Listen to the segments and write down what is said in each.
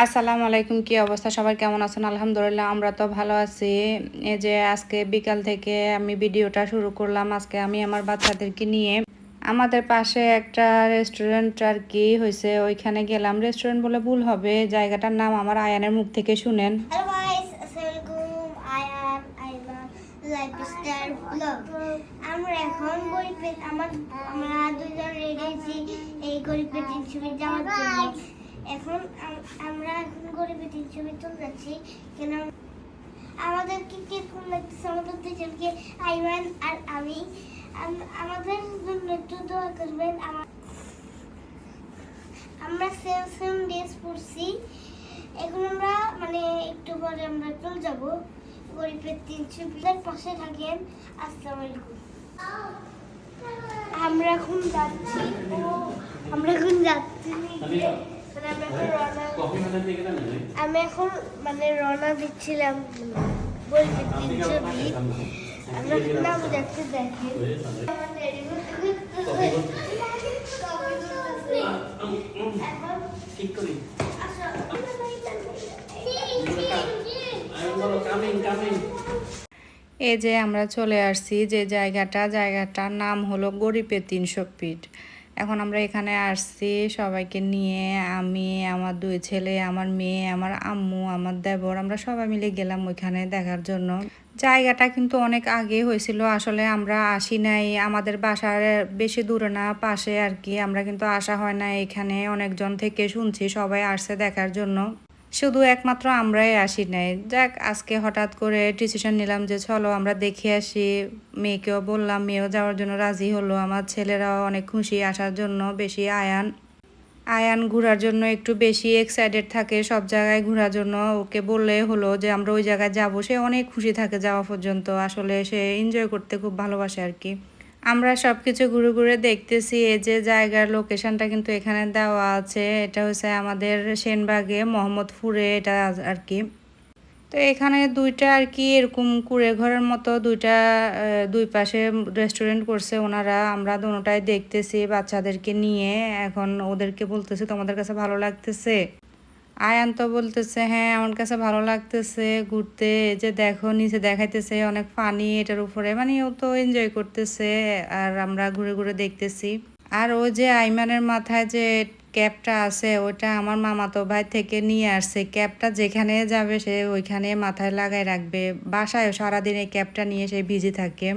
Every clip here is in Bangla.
আসসালামু আলাইকুম, কি অবস্থা? সবার কেমন আছেন? আলহামদুলিল্লাহ আমরা তো ভালো আছি। এই যে আজকে বিকাল থেকে আমি ভিডিওটা শুরু করলাম। আজকে আমি আমার বাচ্চাদেরকে নিয়ে আমাদের পাশে একটা রেস্টুরেন্ট আর কি হয়েছে, ওইখানে গেলাম। রেস্টুরেন্ট বলে ভুল হবে, জায়গাটার নাম আমার আয়ানের মুখ থেকে শুনেন। Hello guys, Assalamualaikum. I am Aiman, Lifestyle Vlog. আমরা এখন গরিবের আমরা দুজন রেডি আছি এই গরিবের ছবি যাওয়ার জন্য। আমরা এখন গরিবের ছবি তুলতে যাচ্ছি। কেন আমাদের কি কোন লাগতেছে আমাদের দুজনকে, আইমান আর আমি। আমাদের জন্য একটু দোয়া করবেন। আমরা সেম ড্রেস পরছি। এখন আমরা একটু পরে আমরা চলে যাব গরিবের 300 পাশে থাকেন। আসসালামু আলাইকুম। আমরা এখন যাচ্ছি আমি এখন রওনা দিচ্ছিলাম গরিবের 300। আমরা নাম যাচ্ছি, দেখেন ঠিক করি এই যে আমরা চলে আসছি যে জায়গাটার নাম হলো গরিবের 300 ফিট। এখন আমরা এখানে আসছি সবাইকে নিয়ে, আমি, আমার 2 ছেলে, আমার মেয়ে, আমার আম্মু, আমার দেবর, আমরা সবাই মিলে গেলাম ওইখানে দেখার জন্য। জায়গাটা কিন্তু অনেক আগে হয়েছিল, আসলে আমরা আসি নাই। আমাদের বাসার বেশি দূরে না, পাশে আর কি। আমরা কিন্তু আসা হয় না এখানে, অনেকজন থেকে শুনছি সবাই আসছে দেখার জন্য, শুধু একমাত্র আমরাই আসি নাই। যাক, আজকে হঠাৎ করে ডিসিশন নিলাম যে চলো আমরা দেখে আসি। মেয়েকেও বললাম, মেয়েও যাওয়ার জন্য রাজি হলো। আমার ছেলেরাও অনেক খুশি আসার জন্য। বেশি আয়ান ঘোরার জন্য একটু বেশি এক্সাইটেড থাকে সব জায়গায় ঘোরার জন্য। ওকে বললে হলো যে আমরা ওই জায়গায় যাবো, সে অনেক খুশি থাকে যাওয়া পর্যন্ত। আসলে সে এনজয় করতে খুব ভালোবাসে আর কি। আমরা সব কিছু ঘুরে ঘুরে দেখতেছি। এই যে জায়গার লোকেশনটা কিন্তু এখানে দেওয়া আছে। এটা হচ্ছে আমাদের সেনবাগে মোহাম্মদপুরে এটা আর কি। তো এখানে দুইটা আর কি এরকম কুড়ে ঘরের মতো দুই পাশে রেস্টুরেন্ট করছে ওনারা। আমরা দোনোটাই দেখতেছি বাচ্চাদেরকে নিয়ে। এখন ওদেরকে বলতেছি তোমাদের কাছে ভালো লাগতেছে? আয়ান তো বলতেছে হ্যাঁ আমার কাছে ভালো লাগতেছে ঘুরতে। যে দেখো নিচে দেখাইতেছে অনেক পানি এটার উপরে, ও তো এনজয় করতেছে আর আমরা ঘুরে ঘুরে দেখতেছি। আর ওই যে আইমানের মাথায় যে ক্যাপটা আছে ওটা আমার মামাতো ভাই থেকে নিয়ে আসছে। ক্যাপটা যেখানে যাবে সে ওইখানে মাথায় লাগাই রাখবে। বাসায় সারাদিন এই ক্যাপটা নিয়ে সে ভিজে থাকে।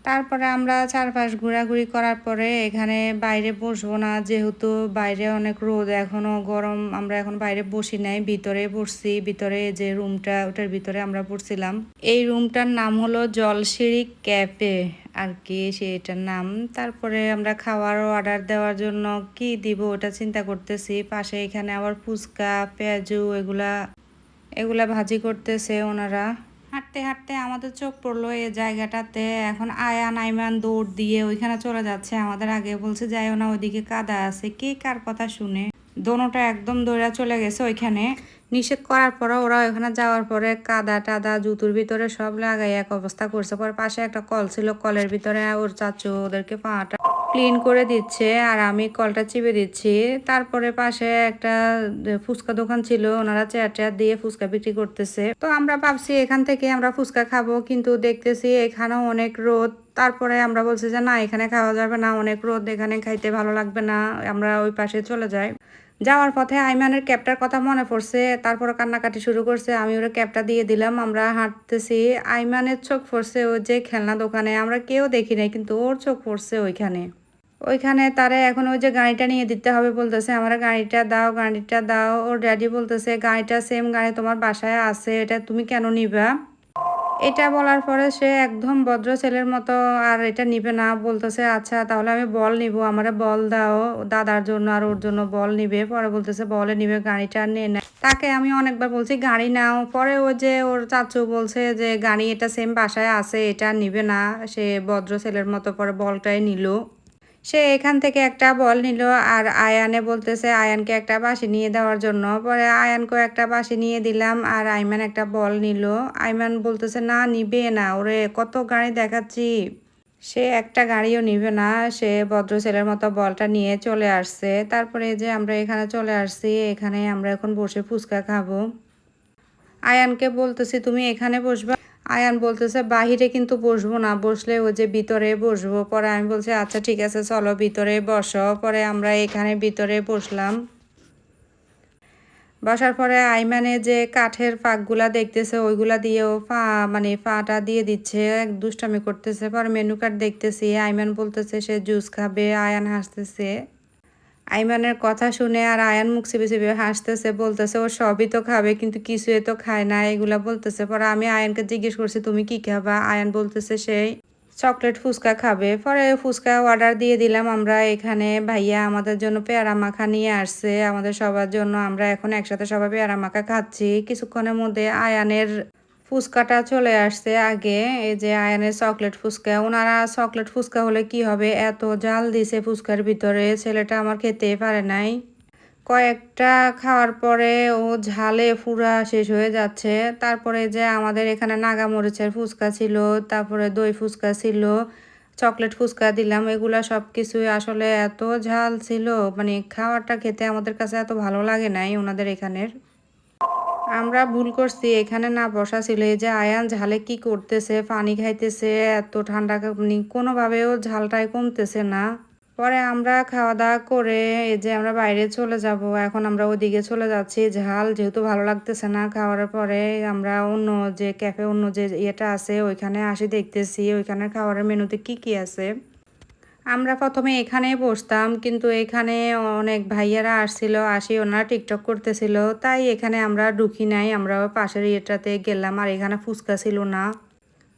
তারপরে আমরা চারপাশ ঘোরাঘুরি করার পরে এখানে বাইরে বসবো না, যেহেতু বাইরে অনেক রোদ, এখনো গরম। আমরা এখন বাইরে বসি নাই, ভিতরে বসছি। ভিতরে যে রুমটা ওটার ভিতরে আমরা পড়ছিলাম। এই রুমটার নাম হলো জলসিঁড়ি ক্যাফে আর কি, সেটার নাম। তারপরে আমরা খাওয়ার অর্ডার দেওয়ার জন্য কি দিব ওটা চিন্তা করতেছি। পাশে এখানে আবার ফুচকা, পেঁয়াজু এগুলা ভাজি করতেছে ওনারা। হাঁটতে হাঁটতে আমাদের চোখ পড়লো এই জায়গাটাতে। এখন আয়ান আইমান দৌড় দিয়ে ওইখানে চলে যাচ্ছে। আমাদের আগে বলছে যাইও না, ওইদিকে কাদা আছে। কে কার কথা শুনে দোনোটা একদম দৌড়া চলে গেছে ওইখানে। নিষেধ করার পরে ওরা ওইখানে যাওয়ার পরে কাদা টাদা জুতুর ভিতরে সব লাগাই এক অবস্থা করছে। পরে পাশে একটা কল ছিল, কলের ভিতরে ওর চাচু ওদেরকে পাটা ক্লিন করে দিচ্ছে আর আমি কলটা চিপে দিচ্ছি। তারপরে পাশে একটা ফুচকা দোকান ছিল, ওনারা চেয়ার চেয়ার দিয়ে ফুচকা বিক্রি করতেছে। তো আমরা ভাবছি এখান থেকে আমরা ফুচকা খাবো, কিন্তু দেখতেছি এখানেও অনেক রোদ। তারপরে আমরা বলছি যে না, এখানে খাওয়া যাবে না, অনেক রোদ, এখানে খাইতে ভালো লাগবে না, আমরা ওই পাশে চলে যাই। যাওয়ার পথে আইমানের ক্যাবটার কথা মনে পড়ছে, তারপরে কান্নাকাটি শুরু করছে। আমি ওরা ক্যাবটা দিয়ে দিলাম। আমরা হাঁটতেছি, আইমানের চোখ পড়ছে ওই যে খেলনা দোকানে। আমরা কেউ দেখি নাই, কিন্তু ওর চোখ পড়ছে ওইখানে তারে এখন ওই যে গাড়িটা নিয়ে দিতে হবে বলতেছে। আমার গাড়িটা দাও। ওর ড্যাডি বলতেছে গাড়িটা সেম গাড়ি তোমার বাসায় আছে, এটা তুমি কেন নিবা? এটা বলার পরে সে একদম ভদ্র ছেলের মতো আর এটা নিবে না, বলতেছে আচ্ছা তাহলে আমি বল নিব, আমারে বল দাও। দাদার জন্য আর ওর জন্য বল নিবে। পরে বলতেছে বলে নিবে, গাড়িটা আর নিয়ে নেয়। তাকে আমি অনেকবার বলছি গাড়ি নাও। পরে ওই যে ওর চাচু বলছে যে গাড়ি এটা সেম বাসায় আছে, এটা নিবে না। সে ভদ্র ছেলের মতো পরে বলটাই নিল। সে এখান থেকে একটা বল নিল আর আয়ানে বলতেছে আয়ানকে একটা বাঁশি নিয়ে দেওয়ার জন্য। পরে আয়ানকেও একটা বাঁশি নিয়ে দিলাম আর আইমান একটা বল নিল। আইমান বলতেছে না, নিবে না, ওরে কত গাড়ি দেখাচ্ছি। সে একটা গাড়িও নিবে না, সে ভদ্র ছেলের মতো বলটা নিয়ে চলে আসছে। তারপরে এই যে আমরা এখানে চলে আসছি, এখানে আমরা এখন বসে ফুচকা খাবো। আয়ানকে বলতেছি তুমি এখানে বসবা, আয়ান বলতেছে বাহিরে কিন্তু বসবো না, বসলে ওই যে ভিতরে বসবো। পরে আমি বলছি আচ্ছা ঠিক আছে চলো ভিতরে বসো। পরে আমরা এখানে ভিতরে বসলাম। বসার পরে আইমানে যে কাঠের ফাঁকগুলা দেখতেছে ওইগুলা দিয়েও মানে ফাটা দিয়ে দিচ্ছে, দুষ্টামি করতেছে। পরে মেনু কার্ড দেখতেছি, আইমান বলতেছে সে জুস খাবে, আয়ান হাসতেছে। আইমানের কথা শুনে আর আয়ান মুখ চিপে চিপে হাসতেছে, বলতেছে ও সবই তো খাবে কিন্তু কিছুই তো খায় না, এগুলা বলতেছে। পরে আমি আয়ানকে জিজ্ঞেস করছি তুমি কি খাবা, আয়ান বলতেছে সেই চকলেট ফুচকা খাবে। পরে ফুচকা অর্ডার দিয়ে দিলাম আমরা। এখানে ভাইয়া আমাদের জন্য পেয়ারা মাখা নিয়ে আসছে আমাদের সবার জন্য। আমরা এখন একসাথে সবাই পেয়ারা মাখা খাচ্ছি। কিছুক্ষণের মধ্যে আয়ানের ফুচকাটা চলে আসছে আগে। এই যে আয়ানের চকলেট ফুচকা, ওনারা চকলেট ফুচকা হলে কি হবে, এত জাল দিছে ফুচকার ভিতরে, ছেলেটা আমার খেতেই পারে নাই। কয়েকটা খাওয়ার পরে ও ঝালে পুরা শেষ হয়ে যাচ্ছে। তারপরে যে আমাদের এখানে নাগামরিচের ফুচকা ছিল, তারপরে দই ফুচকা ছিল, চকলেট ফুচকা দিলাম, এগুলা সব কিছুই আসলে এত ঝাল ছিল, মানে খাওয়ারটা খেতে আমাদের কাছে এত ভালো লাগে নাই ওনাদের এখানের। আমরা ভুল করছি, এখানে না বসা ছিল। এই যে আয়ান ঝালে কি করতেছে, পানি খাইতেছে, এত ঠান্ডা মানে কোনোভাবেও ঝালটাই কমতেছে না। পরে আমরা খাওয়া দাওয়া করে এই যে আমরা বাইরে চলে যাব। এখন আমরা ওদিকে চলে যাচ্ছি, ঝাল যেহেতু ভালো লাগতেছে না খাওয়ার পরে আমরা অন্য যে ক্যাফে, অন্য যে ইয়েটা আছে ওইখানে আসি, দেখতেছি ওইখানে খাবারের মেনুতে কি কি আছে। আমরা প্রথমে এখানেই বসতাম, কিন্তু এখানে অনেক ভাইয়ারা আসছিল, আসি ওনারা টিকটক করতেছিল, তাই এখানে আমরা ঢুকি নাই। আমরা পাশের ইয়েটাতে গেলাম, আর এখানে ফুচকা ছিল না।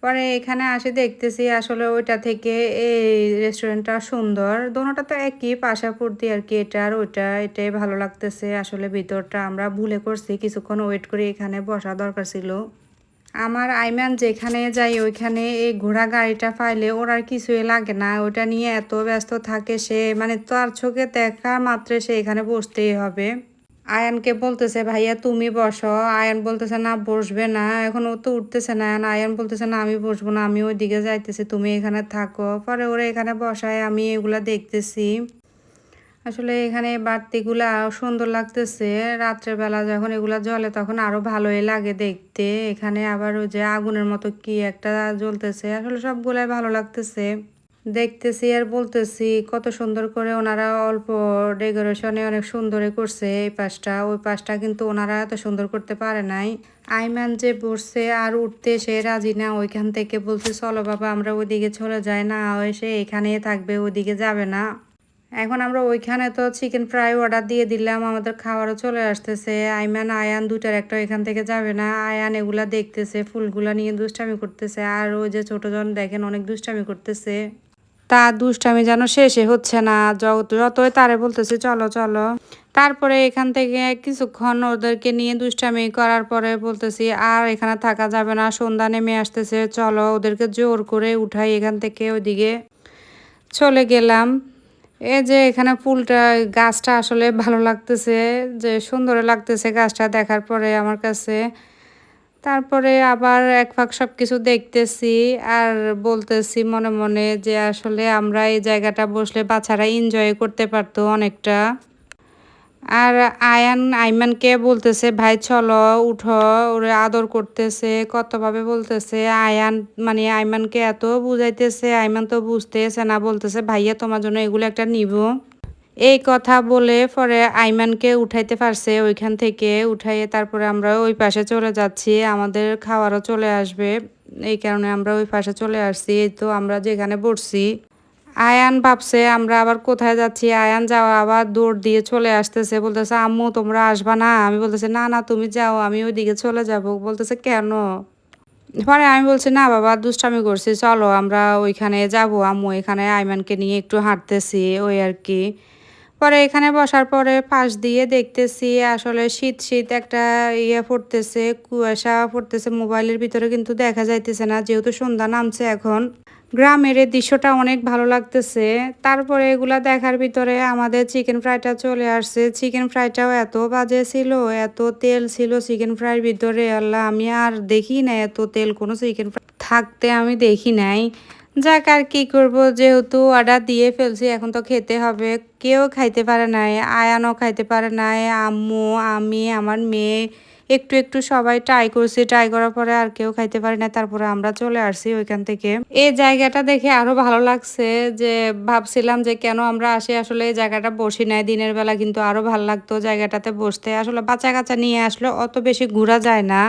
পরে এখানে আসে দেখতেছি আসলে ওইটা থেকে এই রেস্টুরেন্টটা সুন্দর, দোনোটা তো একই পাশাপাশি আর কি, এটা আর ওইটা, এটাই ভালো লাগতেছে। আসলে ভিতরটা আমরা ভুলে করছি, কিছুক্ষণ ওয়েট করে এখানে বসা দরকার ছিল। আমার আইমান যেখানে যাই ওইখানে এই ঘোড়া গাড়িটা পাইলে ওর আর কিছুই লাগে না, ওইটা নিয়ে এত ব্যস্ত থাকে সে, মানে তার চোখে দেখা মাত্রে সে এখানে বসতেই হবে। আয়ানকে বলতেছে ভাইয়া তুমি বসো, আয়ান বলতেছে না বসবে না, এখন ও তো উঠতেছে না। আয়ান বলতেছে না আমি বসবো না, আমি ওইদিকে যাইতেছি, তুমি এখানে থাকো। পরে ওরা এখানে বসায়, আমি এগুলা দেখতেছি। আসলে এখানে বাতিগুলা সুন্দর লাগতেছে, রাত্রেবেলা যখন এগুলা জ্বলে তখন আরো ভালোই লাগে দেখতে। এখানে আবার ওই যে আগুনের মতো কি একটা জ্বলতেছে, আসলে সবগুলাই ভালো লাগতেছে দেখতেছি। আর বলতেছি কত সুন্দর করে ওনারা অল্প ডেকোরেশনে অনেক সুন্দরই করছে এই পাশটা, ওই পাশটা কিন্তু ওনারা এত সুন্দর করতে পারে নাই। আইমান যে বসছে আর উঠতে সে রাজি না, ওইখান থেকে বলছে চলো বাবা আমরা ওইদিকে চলে যাই, না সে এখানেই থাকবে, ওইদিকে যাবে না। এখন আমরা ওইখানে তো চিকেন ফ্রাই অর্ডার দিয়ে দিলাম, আমাদের খাবারও চলে আসতেছে। আইমান আয়ান দুটার একটা এখান থেকে যাবে না। আয়ান এগুলা দেখতেছে, ফুলগুলা নিয়ে দুষ্টামি করতেছে, আর ওই যে ছোটজন দেখেন অনেক দুষ্টামি করতেছে। তা দুষ্টামি যেন শেষে হচ্ছে না, যতই তারে বলতেছে চলো চলো। তারপরে এখান থেকে কিছুক্ষণ ওদেরকে নিয়ে দুষ্টামি করার পরে বলতেছি আর এখানে থাকা যাবে না, সন্ধ্যা নেমে আসতেছে, চলো। ওদেরকে জোর করে উঠাই এখান থেকে ওইদিকে চলে গেলাম। এই যে এখানে ফুলটা, গাছটা আসলে ভালো লাগতেছে, যে সুন্দর লাগতেছে গাছটা দেখার পরে আমার কাছে। তারপরে আবার এক ফাঁক সব কিছু দেখতেছি আর বলতেছি মনে মনে যে আসলে আমরা এই জায়গাটা বসলে বাচ্চারা এনজয় করতে পারতো অনেকটা। আর আইমানকে বলতেছে ভাই চলো উঠো, ওরে আদর করতেছে, কতভাবে বলতেছে। আয়ান মানে আইমানকে এত বুঝাইতেছে, আইমান তো বুঝতেছে না, বলতেছে ভাইয়া তোমার জন্য এগুলো একটা নিব। এই কথা বলে পরে আইমানকে উঠাইতে পারছে, ওইখান থেকে উঠাইয়ে তারপরে আমরা ওই পাশে চলে যাচ্ছি, আমাদের খাওয়ারও চলে আসবে, এই কারণে আমরা ওই পাশে চলে আসছি। এই তো আমরা যেখানে বসছি। আয়ান ভাবছে আমরা আবার কোথায় যাচ্ছি, আয়ান যাওয়া আবার দৌড় দিয়ে চলে আসতেছে, বলতেছে আম্মু তোমরা আসবা না? আমি বলতেছি না না তুমি যাও, আমি ওইদিকে চলে যাব। বলতেছে কেন? পরে আমি বলছি না বাবা দুষ্টামি করছি, চলো আমরা ওইখানে যাব, আম্মু এখানে আইমানকে নিয়ে একটু হাঁটতেছি ওই আর কি। পরে এখানে বসার পরে পাশ দিয়ে দেখতেছি আসলে শীত শীত একটা ইয়ে পড়তেছে, কুয়াশা পড়তেছে, মোবাইলের ভিতরে কিন্তু দেখা যাইতেছে না যেহেতু সন্ধ্যা নামছে এখন। গ্রামের এই দৃশ্যটা অনেক ভালো লাগতেছে। তারপরে এগুলা দেখার ভিতরে আমাদের চিকেন ফ্রাইটা চলে আসছে। চিকেন ফ্রাইটাও এত বাজে ছিল, এত তেল ছিল চিকেন ফ্রাইয়ের ভিতরে, আল্লাহ আমি আর দেখি না এত তেল কোনো চিকেন ফ্রাই থাকতে আমি দেখি নাই। যাক আর কি করব, যেহেতু অর্ডার দিয়ে ফেলছি এখন তো খেতে হবে। কেউ খাইতে পারে নাই, আয়ানও খাইতে পারে নাই, আম্মু, আমি, আমার মেয়ে একটু একটু সবাই ট্রাই করছি। ট্রাই করার পরে আর কেউ খাইতে পারি না, তারপরে আমরা চলে আসছি ওইখান থেকে। এই জায়গাটা দেখে আরো ভালো লাগছে, যে ভাবছিলাম যে কেন আমরা আসি, আসলে এই জায়গাটা বসি নাই দিনের বেলা, কিন্তু আরো ভালো লাগতো জায়গাটাতে বসতে। আসলে বাচ্চা কাচ্চা নিয়ে আসলে অত বেশি ঘোরা যায় না।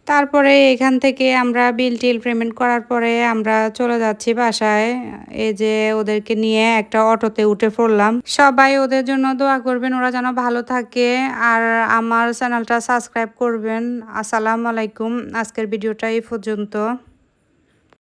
তারপরে এখান থেকে আমরা বিল টিল পেমেন্ট করার পরে আমরা চলে যাচ্ছি বাসায়। এই যে ওদেরকে নিয়ে একটা অটোতে উঠে পড়লাম। সবাই ওদের জন্য দোয়া করবেন, ওরা যেন ভালো থাকে। আর আমার চ্যানেলটা সাবস্ক্রাইব করবেন। আসসালামু আলাইকুম। আজকের ভিডিওটা এই পর্যন্ত।